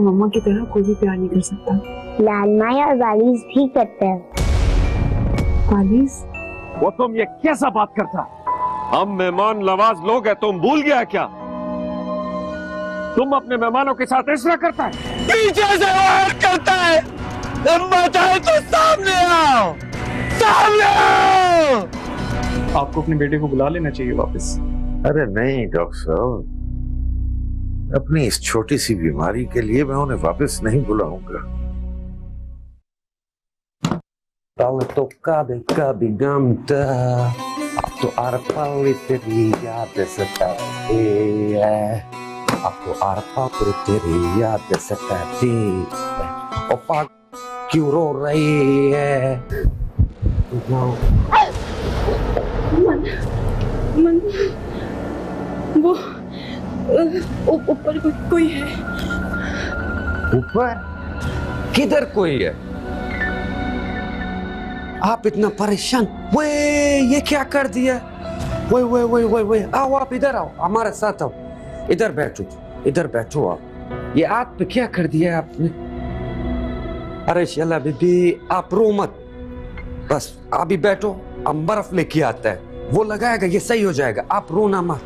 मम्मा की तरह कोई भी प्यार नहीं कर सकता। लालमाई और वालिस भी करते हैं। वालिस? वो तुम ये कैसा बात करता? हम मेहमान नवाज लोग हैं, तुम भूल गया क्या? तुम अपने मेहमानों के साथ ऐसा करता है? पीछे से वार करता है। बताए तो सामने आओ, सामने आओ। आपको अपने बेटे को बुला लेना चाहिए वापस। अरे नहीं डॉक्टर साहब, अपनी इस छोटी सी बीमारी के लिए मैं उन्हें वापस नहीं बुलाऊंगा। Kalau kami gamda, aku arpal teria desekati, aku arpal teria desekati, opak kiro rai. मन वो ऊपर कोई है। ऊपर? किधर कोई है? आप इतना परेशान? वे ये क्या कर दिया? वे आओ, आप इधर आओ, हमारे साथ आओ, इधर बैठो आप। ये हाथ पे क्या कर दिया आपने? अरे शैला बीबी, आप रो मत, बस अभी बैठो, हम बर्फ लेके आता है, वो लगाएगा, ये सही हो जाएगा, आप रोना मत।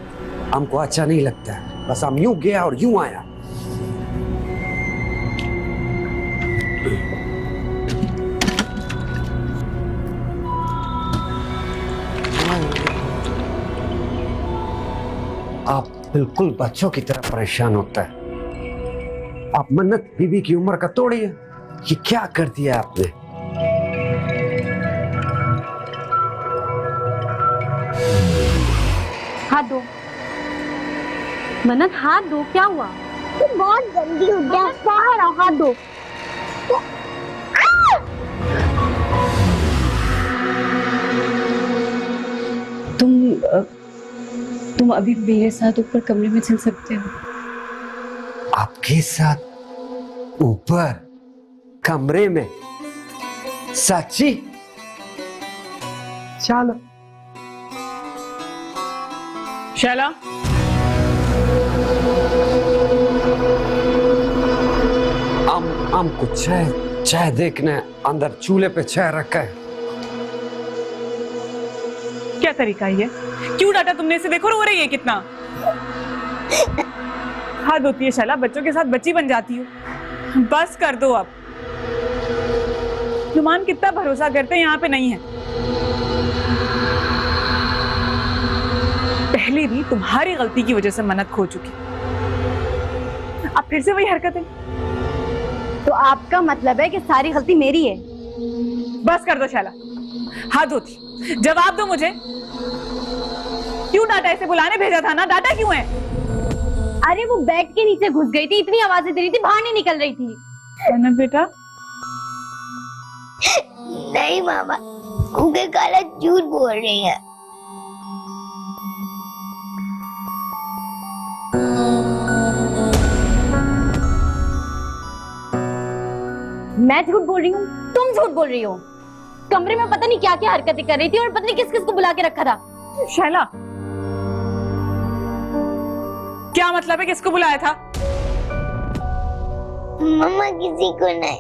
हमको अच्छा नहीं लगता है, बस हम यूं गया और यूं आया। आप बिल्कुल बच्चों की तरह परेशान होता है। आप मन्नत बीबी की उम्र का तोड़िए। ये क्या कर दिया आपने? हाथ दो मन्नत, हाथ दो। क्या हुआ? तुम बहुत जल्दी उठ गया, बाहर आओ, हाथ दो। तुम अभी मेरे साथ ऊपर कमरे में चल सकते हो। आपके साथ ऊपर कमरे में? सच्ची? चलो। शैला, हमको चाय देखना है, अंदर चूल्हे पे चाय रखा है। क्या तरीका है ये? क्यों डांटा तुमने इसे? देखो रो रही है कितना। हाथ धोती है शैला, बच्चों के साथ बच्ची बन जाती हो। बस कर दो अब। नुमान कितना भरोसा करते हैं, यहाँ पे नहीं है। पहले भी तुम्हारी गलती की वजह से मन्नत खो चुकी, अब फिर से वही हरकतें। तो आपका मतलब है कि सारी गलती मेरी है? बस कर दो शैला, हाथ धोती, जवाब दो मुझे। क्यों डांटा? इसे बुलाने भेजा था ना, डांटा क्यों है? अरे वो बेड के नीचे घुस गई थी, इतनी आवाजें दे रही थी, बाहर नहीं निकल रही थी। मन्नत बेटा, नहीं मामा, उनके खाला झूठ बोल रही है। मैं झूठ बोल रही हूँ? तुम झूठ बोल रही हो। कमरे में पता नहीं क्या क्या हरकतें कर रही थी और पता नहीं किस किस को बुला के रखा था। शैला, क्या मतलब है? किसको बुलाया था? मम्मा, किसी को नहीं।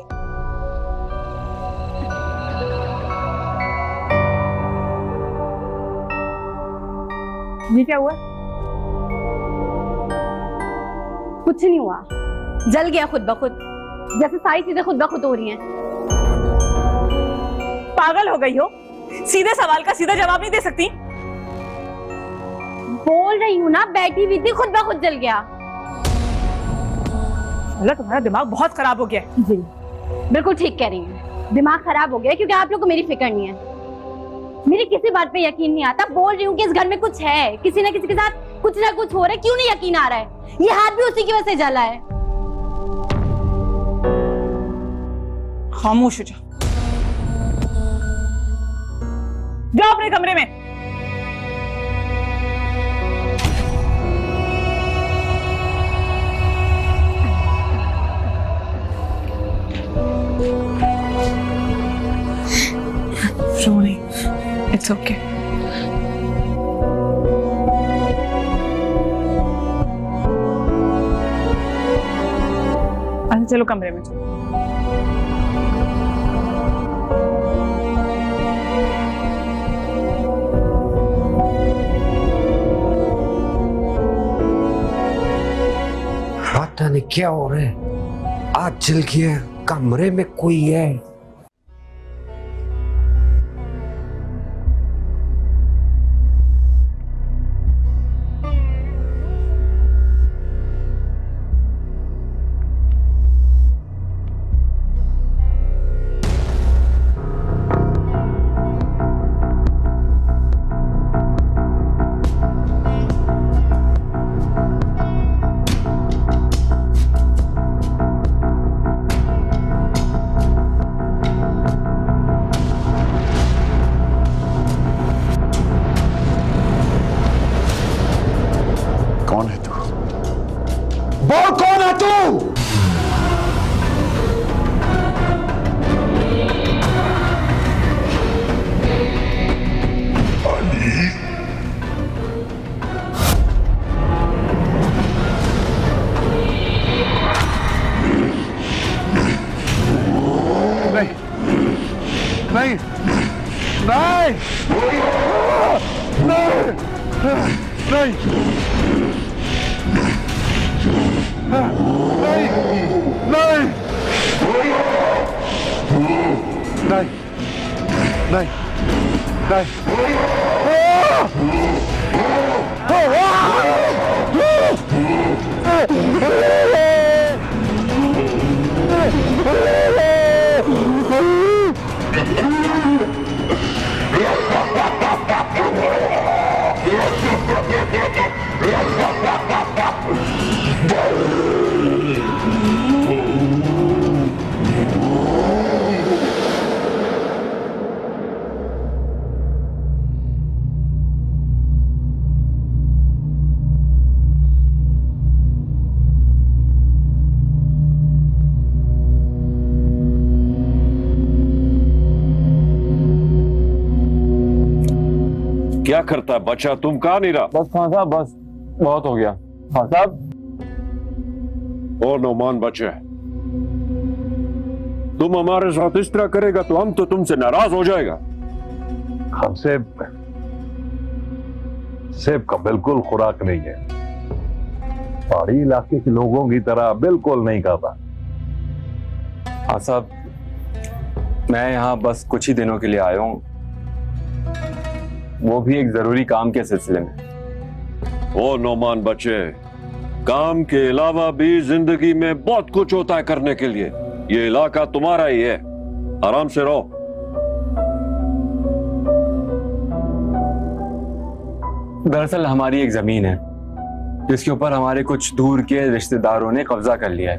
ये क्या हुआ? कुछ नहीं हुआ, जल गया खुद ब खुद, जैसे सारी चीजें खुद ब खुद हो रही हैं। पागल हो गई हो? सीधे सवाल का सीधा जवाब नहीं दे सकती? बोल रही हूँ ना, बैठी हुई थी, खुद ब खुद जल गया। तुम्हारा दिमाग बहुत खराब हो गया है। जी बिल्कुल ठीक कह रही हैं, दिमाग खराब हो गया क्योंकि आप लोग को मेरी फिक्र नहीं है। मेरी किसी बात पे यकीन नहीं आता। बोल रही हूँ कि इस घर में कुछ है, किसी न किसी के साथ कुछ ना कुछ हो रहा है, क्यों नहीं यकीन आ रहा है? ये हाथ भी उसी की वजह से जला है। खामोश हो जा, जाओ अपने कमरे में। Ronnie, it's okay. I'll चलो कमरे में चलो। पता नहीं क्या हो रहा है, आज जल गया, कमरे में कोई है। कौन है तू? बोल कौन है तू? नहीं नहीं नहीं नहीं क्या करता है बच्चा? तुम कहाँ नहीं रहा? बस खान साहब, बस बहुत हो गया खान साहब। ओ नौमान बच्चे, तुम हमारे साथ इस तरह करेगा तो हम तो तुमसे नाराज हो जाएगा। हमसे सेब का बिल्कुल खुराक नहीं है, पहाड़ी इलाके के लोगों की तरह बिल्कुल नहीं खाता। हाँ साहब, मैं यहाँ बस कुछ ही दिनों के लिए आया हूँ, वो भी एक जरूरी काम के सिलसिले में। ओ नौमान बच्चे, काम के अलावा भी जिंदगी में बहुत कुछ होता है करने के लिए। ये इलाका तुम्हारा ही है, आराम से रहो। दरअसल हमारी एक जमीन है जिसके ऊपर हमारे कुछ दूर के रिश्तेदारों ने कब्जा कर लिया है।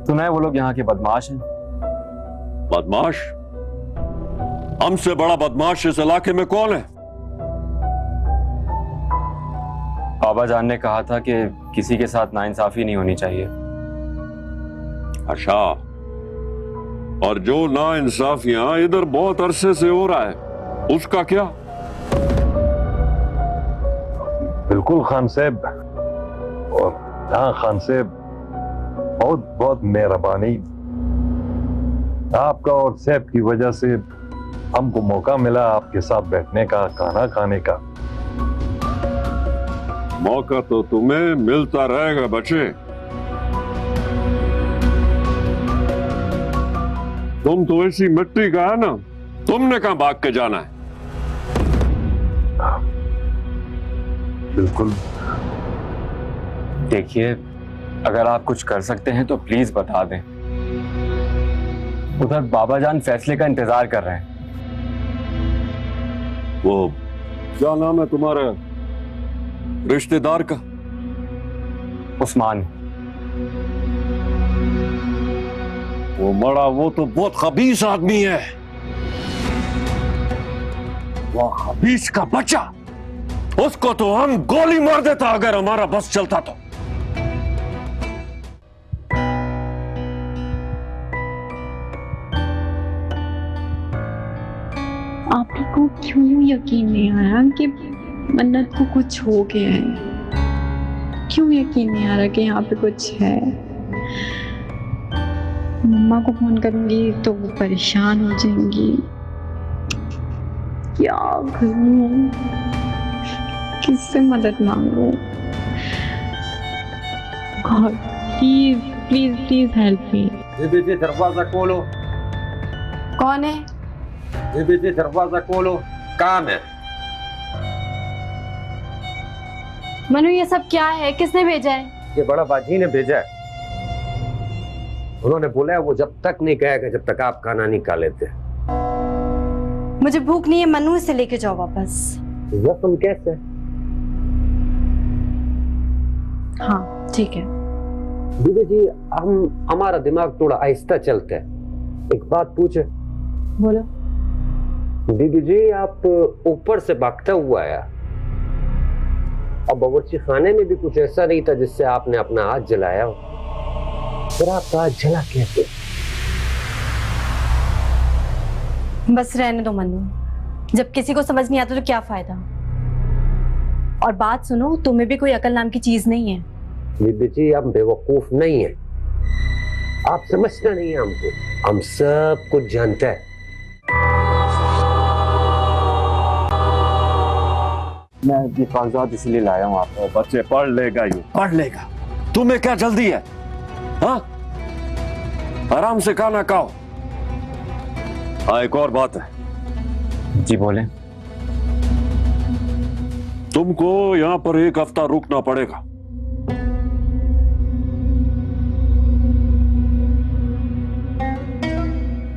सुना है वो लोग यहाँ के बदमाश हैं। बदमाश? हमसे बड़ा बदमाश इस इलाके में कौन है? बाबा जान ने कहा था कि किसी के साथ नाइंसाफी नहीं होनी चाहिए। अच्छा, और जो नाइंसाफियां इधर बहुत अरसे से हो रहा है, उसका क्या? बिल्कुल खान साहब, और हाँ खान साहब, बहुत बहुत मेहरबानी आपका और साहब की वजह से हमको मौका मिला आपके साथ बैठने का, खाना खाने का। मौका तो तुम्हें मिलता रहेगा बच्चे। तुम तो ऐसी मिट्टी का है ना, तुमने कहां भाग के जाना है? बिल्कुल। देखिए, अगर आप कुछ कर सकते हैं तो प्लीज बता दें। उधर बाबा जान फैसले का इंतजार कर रहे हैं। वो क्या नाम है तुम्हारे रिश्तेदार का? उस्मान। वो मरा, वो तो बहुत खबीस आदमी है। वो खबीस का बच्चा, उसको तो हम गोली मार देता अगर हमारा बस चलता तो। आप ही को क्यों यकीन नहीं आया कि मन्नत को कुछ हो गया है? क्यों यकीन नहीं आ रहा कि यहाँ पे कुछ है? मम्मा को फोन करूंगी तो वो परेशान हो जाएंगी। क्या करूं, किससे मदद मांगूं? God please please please help me. दीदी दरवाजा खोलो। कौन है? दीदी दरवाजा खोलो, काम है। मनु ये सब क्या है? किसने भेजा है? ये बड़ा बाजी ने भेजा है। उन्होंने बोला है वो जब तक नहीं कहेगा जब तक आप खाना नहीं खा लेते। मुझे भूख नहीं है मनु, इसे लेके जाओ वापस। जख्म कैसे? हाँ ठीक है। दीदी जी हमारा दिमाग थोड़ा आहिस्ता चलता है। एक बात पूछे? बोलो। दीदी जी आप ऊपर से भागता हुआ आया और बावर्ची खाने में भी कुछ ऐसा नहीं था जिससे आपने अपना हाथ जलाया हो, फिर आपका हाथ जला कैसे? बस रहने दो मनु, जब किसी को समझ नहीं आता तो क्या फायदा। और बात सुनो, तुम्हें भी कोई अकल नाम की चीज नहीं है। दीदी जी हम बेवकूफ नहीं है, आप समझना नहीं है हमको, हम सब कुछ जानते हैं। मैं ये कागजात इसीलिए लाया हूँ आपको। बच्चे पढ़ लेगा, यूं पढ़ लेगा। तुम्हें क्या जल्दी है? हाँ, आराम से खाना खाओ। हाँ, एक और बात है। जी बोले। तुमको यहाँ पर 1 हफ्ता रुकना पड़ेगा।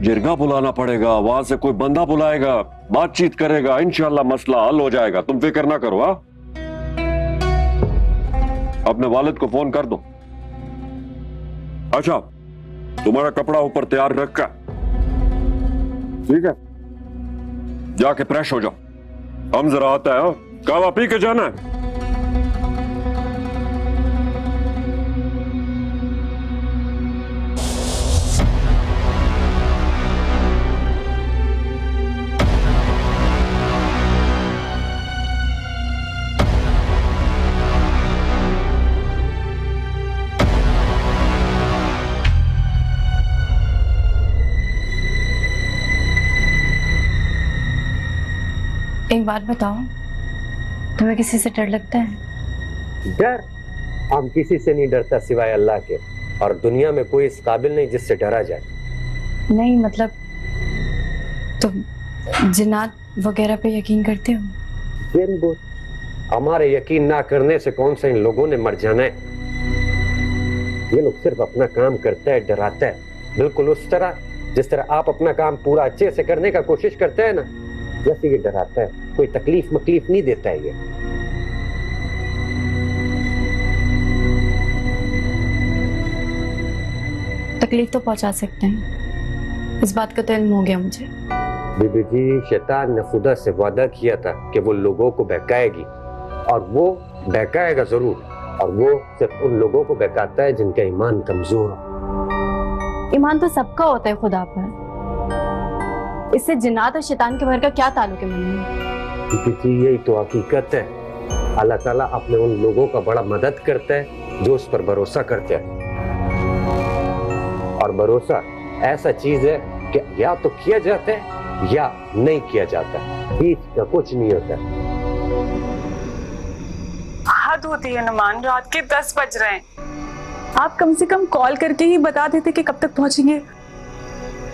जिरगा बुलाना पड़ेगा, वहां से कोई बंदा बुलाएगा, बातचीत करेगा, इंशाल्लाह मसला हल हो जाएगा। तुम फिक्र ना करो। हाँ, अपने वालिद को फोन कर दो। अच्छा, तुम्हारा कपड़ा ऊपर तैयार रखा, ठीक है? जाके फ्रेश हो जाओ, हम जरा आता है। कावा पी के जाना है। एक बात बताओ, तुम्हें किसी से डर लगता है? डर? हम किसी से नहीं डरता सिवाय अल्लाह के, और दुनिया में कोई इस काबिल नहीं जिससे डरा जाए। नहीं मतलब तुम जिन्नात वगैरह पे यकीन करते हो? जिन बोल, हमारे यकीन ना करने से कौन सा इन लोगों ने मर जाना है? ये लोग सिर्फ अपना काम करता है, डराता है, बिल्कुल उस तरह जिस तरह आप अपना काम पूरा अच्छे से करने का कोशिश करते हैं ना, जैसे ये डराता है। कोई तकलीफ मकलीफ नहीं देता है ये। तकलीफ तो पहुंचा सकते हैं, इस बात का तो इल्म हो गया मुझे। बीबी जी, शैतान ने खुदा से वादा किया था कि वो लोगों को बहकाएगी, और वो बहकाएगा जरूर, और वो सिर्फ उन लोगों को बहकाता है जिनका ईमान कमजोर हो। ईमान तो सबका होता है खुदा पर, इससे जिन्नात और शैतान के भर का क्या ताल्लुक है मनु? जी यही तो हकीकत है। अल्लाह ताला अपने उन लोगों का बड़ा मदद करता है जो उस पर भरोसा करते हैं, और भरोसा ऐसा चीज है कि या तो किया जाता है या नहीं किया जाता, बीच का कुछ नहीं होता। हद होती है नुमान, रात के 10 बज रहे हैं। आप कम से कम कॉल करके ही बता देते कि कब तक पहुंचेंगे।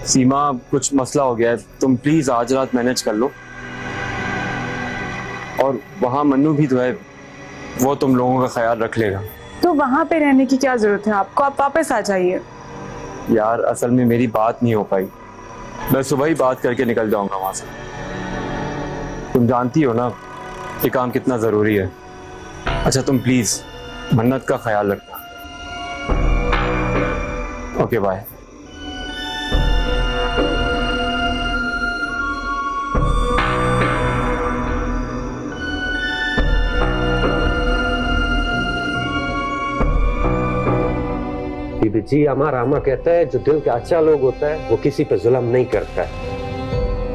सीमा, कुछ मसला हो गया है, तुम प्लीज आज रात मैनेज कर लो। और वहाँ मन्नू भी तो है, वो तुम लोगों का ख्याल रख लेगा। तो वहां पे रहने की क्या जरूरत है आपको? आप वापस आ जाइए। यार असल में मेरी बात नहीं हो पाई, मैं सुबह ही बात करके निकल जाऊंगा वहां से। तुम जानती हो ना ये काम कितना जरूरी है। अच्छा तुम प्लीज मन्नत का ख्याल रखना। Okay bye. बीबी जी, हमारा अम्मा कहता है जो दिल का अच्छा लोग होता है वो किसी पे जुल्म नहीं करता है,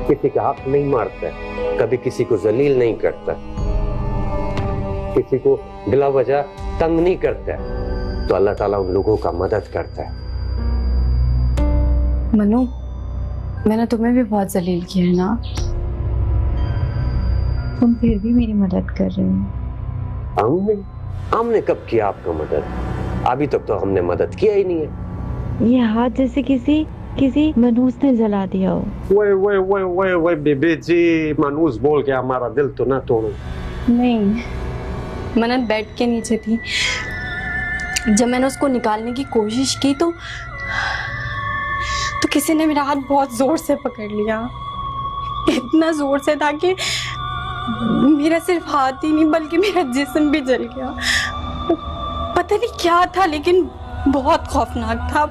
किसी का हक नहीं मारता है, कभी किसी को जलील नहीं करता, किसी को बिला वजह तंग नहीं करता है। तो अल्लाह ताला उन लोगों का मदद करता है। मनु, मैंने तुम्हें भी बहुत जलील किया है ना, तुम फिर भी मेरी मदद कर रहे हो। हमने कब किया आपका मदद? अभी तक तो हमने मदद किया ही नहीं है। ये हाथ जैसे किसी मनूस ने जला दिया हो। वो बेबी जी, मनूस बोल के हमारा दिल तो ना तोड़ो। नहीं, मन्नत बेड के नीचे थी। जब मैंने उसको निकालने की कोशिश की तो किसी ने मेरा हाथ बहुत जोर से पकड़ लिया। इतना जोर से था कि मेरा सिर्फ हाथ ही नहीं बल्कि मेरा जिस्म भी जल गया। पता नहीं क्या था लेकिन बहुत खौफनाक था,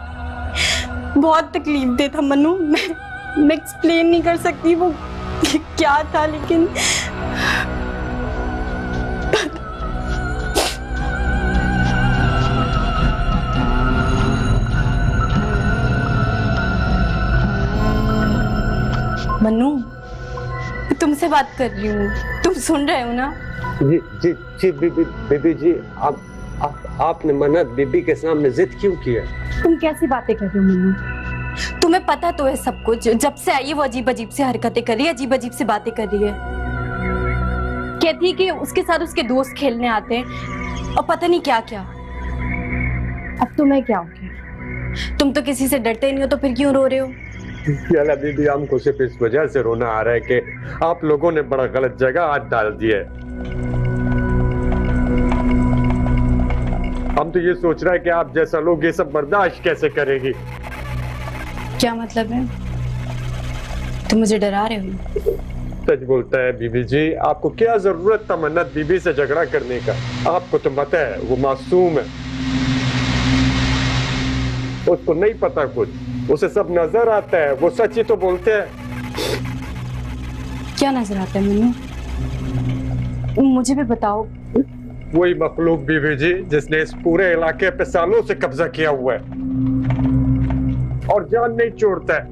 बहुत तकलीफ दे था मनु। मैं एक्सप्लेन नहीं कर सकती वो क्या था, लेकिन मनु, तुमसे बात कर रही हूँ, तुम सुन रहे हो ना? जी जी जी बीबी जी, आपने मन्नत बीबी के सामने जिद क्यों किया? तुम कैसी बातें कर रहे हो मनु? तुम्हें पता तो है सब कुछ। जब से आई है वो अजीब अजीब से हरकतें कर रही है, अजीब अजीब से बातें कर रही है। कहती है कि उसके साथ उसके दोस्त खेलने आते हैं और पता नहीं क्या क्या। अब तुम्हें क्या हो गया? तुम तो किसी से डरते नहीं हो, तो फिर क्यों रो रहे हो? याला दीदी, हमको सिर्फ इस वजह से रोना आ रहा है कि आप लोगों ने बड़ा गलत जगह हाथ डाल दिया है। हम तो ये सोच रहे हैं कि आप जैसा लोग ये सब बर्दाश्त कैसे करेगी। क्या मतलब है? तुम मुझे डरा रहे हो? सच बोलता है बीबी जी, आपको क्या जरूरत था मन्नत बीबी से झगड़ा करने का? आपको तो पता है वो मासूम है, उसको नहीं पता कुछ, उसे सब नजर आता है, वो सच ही तो बोलते हैं। क्या नजर आता है मनु? मुझे भी बताओ। वही मखलूक बीबी जी जिसने इस पूरे इलाके पे सालों से कब्जा किया हुआ है और जान नहीं छोड़ता है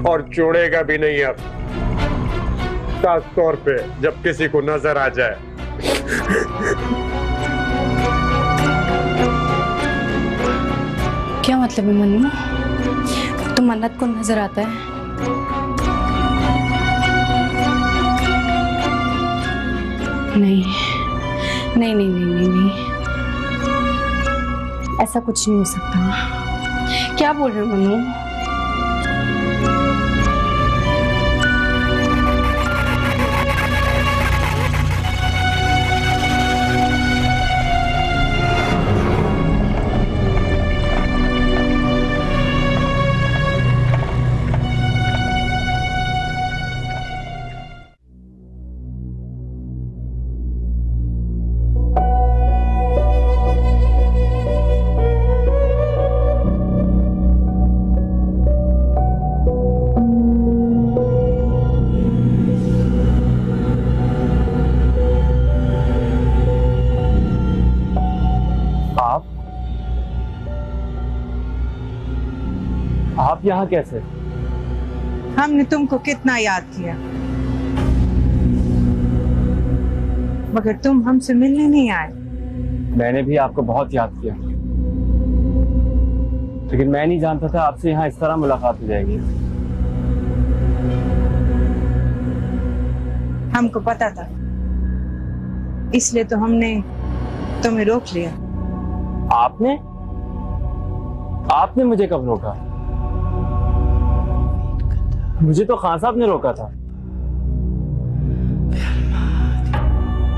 और छोड़ेगा भी नहीं अब, खास तौर पे जब किसी को नजर आ जाए। क्या मतलब है मनु? तो मन्नत को नजर आता है? नहीं नहीं नहीं नहीं नहीं नहीं, ऐसा कुछ नहीं हो सकता। क्या बोल रहे हो मनु? आप यहाँ कैसे? हमने तुमको कितना याद किया, मगर तुम हमसे मिलने नहीं आए। मैंने भी आपको बहुत याद किया, लेकिन मैं नहीं जानता था आपसे यहाँ इस तरह मुलाकात हो जाएगी। हमको पता था, इसलिए तो हमने तुम्हें रोक लिया। आपने मुझे कब रोका? मुझे तो खान साहब ने रोका था।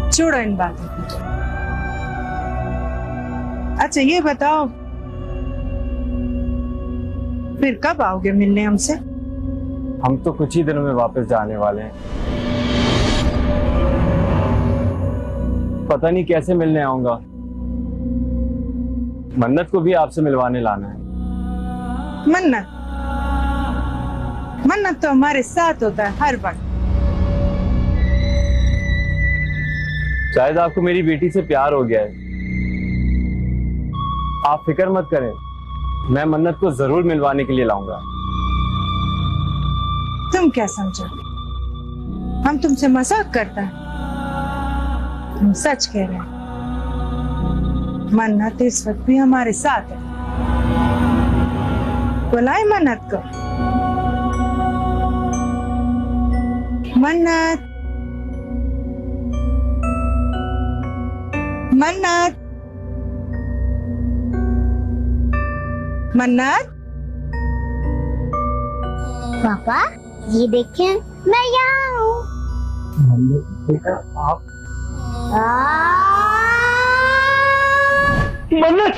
छोड़ो इन बातों को। अच्छा ये बताओ, फिर कब आओगे मिलने हमसे? हम तो कुछ ही दिनों में वापस जाने वाले हैं। पता नहीं कैसे मिलने आऊंगा। मन्नत को भी आपसे मिलवाने लाना है। मन्नत तो हमारे साथ होता है हर वक्त। शायद आपको मेरी बेटी से प्यार हो गया है। आप फिक्र मत करें, मैं मन्नत को जरूर मिलवाने के लिए लाऊंगा। तुम क्या समझो, हम तुमसे मजाक करता है? हम सच कह रहे हैं। मन्नत इस वक्त भी हमारे साथ है। बुलाए मन्नत को। मन्नत, मन्नत, मन्नत। पापा ये देखें, मैं यहाँ हूँ। मन्नत,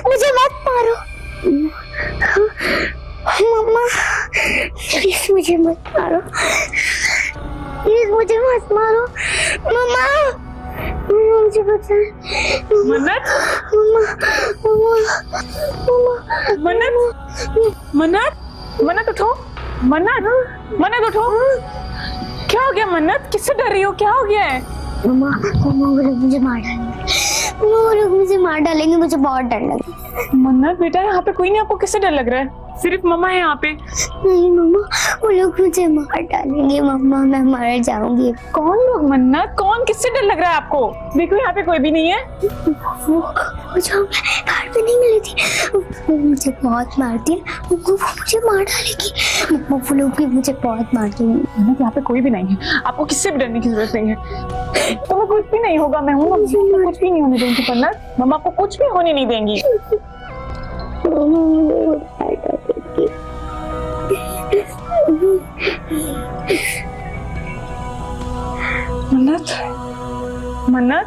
मुझे मत मारो मम्मा, प्लीज मुझे मत मारो, प्लीज मुझे मत मारो मम्मा, मुझे बचाओ मन्नत, मम्मा, मम्मा, मम्मा, मन्नत, मन्नत, मन्नत उठो, मन्नत, मन्नत उठो। क्या हो गया मन्नत? किससे डर रही हो? क्या हो गया है? मम्मा, मम्मा वो लोग मुझे मार डालेंगे, मम्मा वो लोग मुझे मार डालेंगे, मुझे बहुत डर लगा। मन्नत बेटा, यहाँ पे कोई नहीं, आपको किससे डर लग रहा है? सिर्फ मम्मा है यहाँ पे। नहीं मम्मा, वो लोग मुझे मार डालेंगे मम्मा, मैं मर जाऊंगी। कौन लोग मन्नत? कौन? किससे डर लग रहा है आपको? देखो यहाँ पे कोई भी नहीं है। वो जो घर पे नहीं मिली थी, वो मुझे बहुत मारती है, वो मुझे मार डालेगी, वो लोग भी मुझे बहुत मारती है। मन्नत यहाँ पे कोई भी नहीं है, आपको किससे भी डरने की जरूरत नहीं है। तुम्हें कुछ भी नहीं होगा, मैं हूँ, कुछ भी नहीं होने देंगी मन्नत, मम्मा आपको कुछ भी होने नहीं देंगी। मन्नत, मन्नत,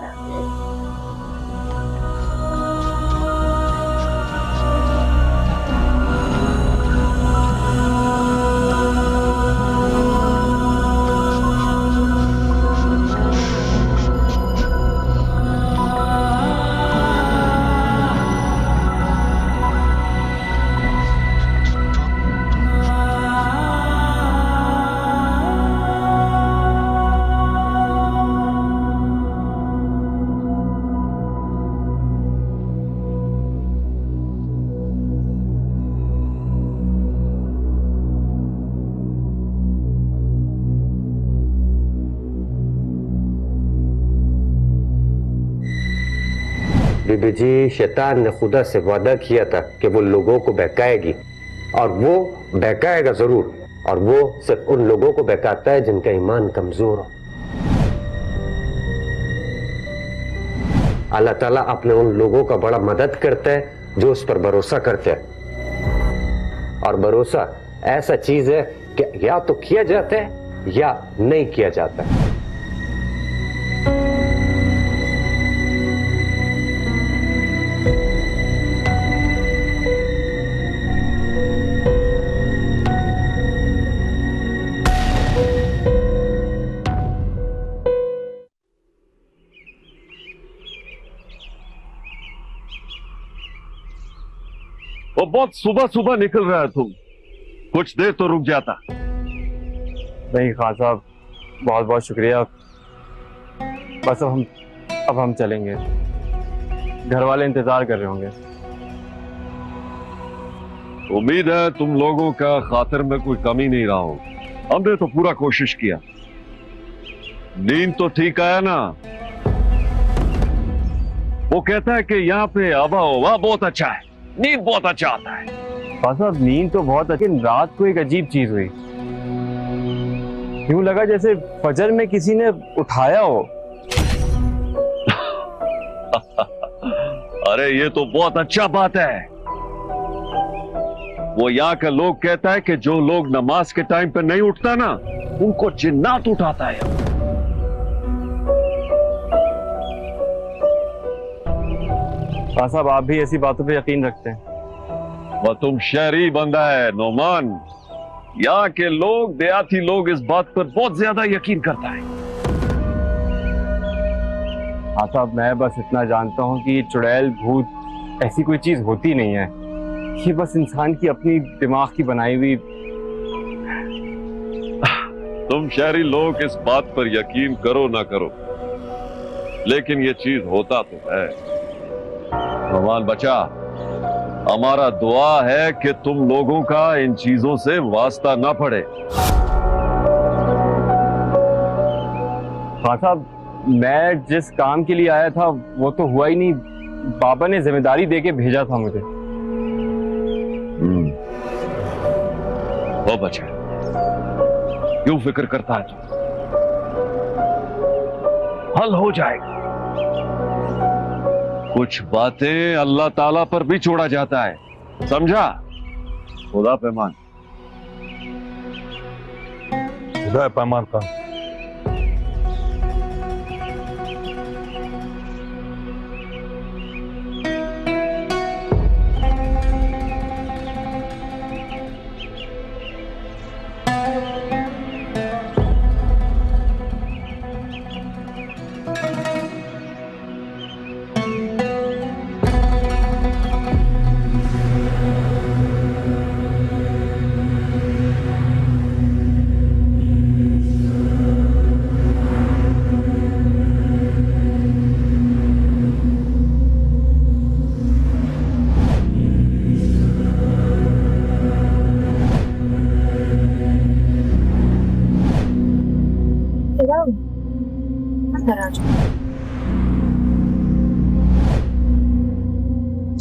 बीबी जी, शैतान ने खुदा से वादा किया था कि वो लोगों को बहकाएगी, और वो बहकाएगा जरूर, और वो सिर्फ उन लोगों को बहकाता है जिनका ईमान कमजोर हो। अल्लाह ताला अपने उन लोगों का बड़ा मदद करता है जो उस पर भरोसा करते हैं, और भरोसा ऐसा चीज है कि या तो किया जाता है या नहीं किया जाता है। वो बहुत सुबह सुबह निकल रहा है तुम, कुछ देर तो रुक जाता। नहीं खान साहब, बहुत बहुत शुक्रिया, बस अब हम चलेंगे, घर वाले इंतजार कर रहे होंगे। उम्मीद है तुम लोगों का खातिर में कोई कमी नहीं रहा हो। हमने तो पूरा कोशिश किया। नींद तो ठीक आया ना? वो कहता है कि यहाँ पे आबा हवा बहुत अच्छा है, नींद बहुत अच्छा आता है। साहब नींद तो बहुत अच्छी, रात को एक अजीब चीज हुई। यूं लगा जैसे फजर में किसी ने उठाया हो। अरे ये तो बहुत अच्छा बात है। वो यहाँ का लोग कहता है कि जो लोग नमाज के टाइम पे नहीं उठता ना, उनको जिन्नात उठाता है। साहब आप भी ऐसी बातों पे यकीन रखते हैं? वह तुम शहरी बंदा है नोमान। यहाँ के लोग, देहाती लोग इस बात पर बहुत ज्यादा यकीन करता है। हाँ साहब, मैं बस इतना जानता हूँ कि चुड़ैल भूत ऐसी कोई चीज होती नहीं है। ये बस इंसान की अपनी दिमाग की बनाई हुई। तुम शहरी लोग इस बात पर यकीन करो ना करो, लेकिन ये चीज होता तो है। भगवान बचा, हमारा दुआ है कि तुम लोगों का इन चीजों से वास्ता ना पड़े। हाँ साहब, मैं जिस काम के लिए आया था वो तो हुआ ही नहीं। बाबा ने जिम्मेदारी देके भेजा था मुझे। वो बचा, क्यों फिक्र करता है तू? हल हो जाएगा। कुछ बातें अल्लाह ताला पर भी छोड़ा जाता है, समझा? खुदा पैमान। खुदा पैमान का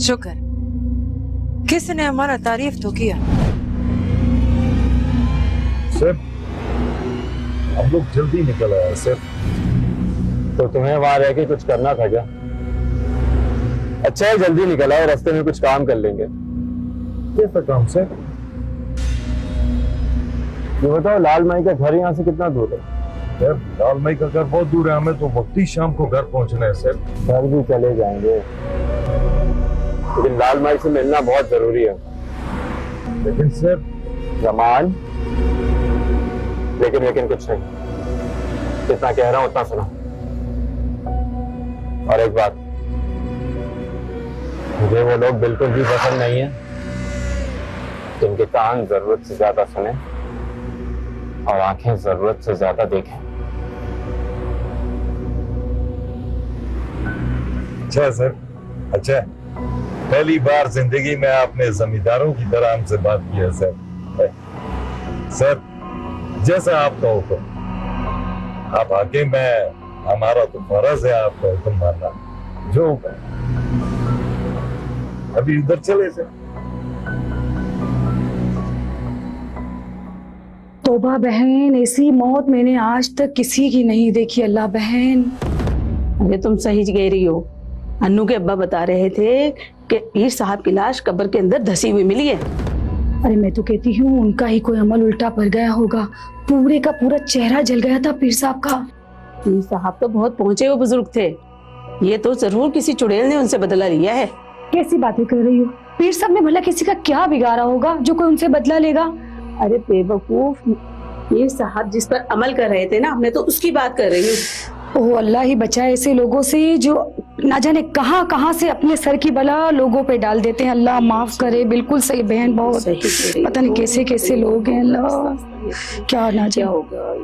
शुक्र, किसने हमारा तारीफ तो किया। सर हम लोग जल्दी निकल आए सर। तो तुम्हें वहां रह के कुछ करना था क्या? अच्छा है जल्दी निकल आओ, रास्ते में कुछ काम कर लेंगे। कैसा काम सर? ये बताओ लाल माई का घर यहाँ से कितना दूर है? सर लाल माई का घर बहुत दूर है, हमें तो वक्ती शाम को घर पहुंचना है सर। घर भी चले जाएंगे, लेकिन लाल माई से मिलना बहुत जरूरी है। लेकिन सर जमान, लेकिन कुछ नहीं। जितना कह रहा हूं उतना सुनो। और एक बात, मुझे वो लोग बिल्कुल भी पसंद नहीं है जिनके कान जरूरत से ज्यादा सुने और आंखें जरूरत से ज्यादा देखें। अच्छा सर, अच्छा। पहली बार जिंदगी में आपने जमींदारों की तरह हमसे बात की है सर। सर जैसा आपका हुक्म, आप हाकिम हैं, हमारा तो फर्ज है आपका हुक्म मानना। जो हुक्म, अभी उधर चले सर। तोबा बहन, ऐसी मौत मैंने आज तक किसी की नहीं देखी। अल्लाह बहन। अरे तुम सही कह रही हो। अन्नू के अब्बा बता रहे थे कि पीर साहब की लाश कब्र के अंदर धसी हुई मिली है। अरे मैं तो कहती हूँ उनका ही कोई अमल उल्टा पड़ गया होगा। पूरे का पूरा चेहरा जल गया था पीर साहब का। पीर साहब तो बहुत पहुंचे हुए बुजुर्ग थे। ये तो जरूर किसी चुड़ैल ने उनसे बदला लिया है। कैसी बातें कर रही हो? पीर साहब ने भला किसी का क्या बिगाड़ा होगा जो कोई उनसे बदला लेगा? अरे बेवकूफ, पीर साहब जिस पर अमल कर रहे थे ना, मैं तो उसकी बात कर रही हूँ। ओह अल्लाह ही बचाए ऐसे लोगों से जो ना जाने कहां कहां से अपने सर की बला लोगों पे डाल देते हैं। अल्लाह माफ करे। बिल्कुल सही बहन, बहुत पता नहीं कैसे कैसे लोग हैं। अल्लाह क्या ना जाए होगा।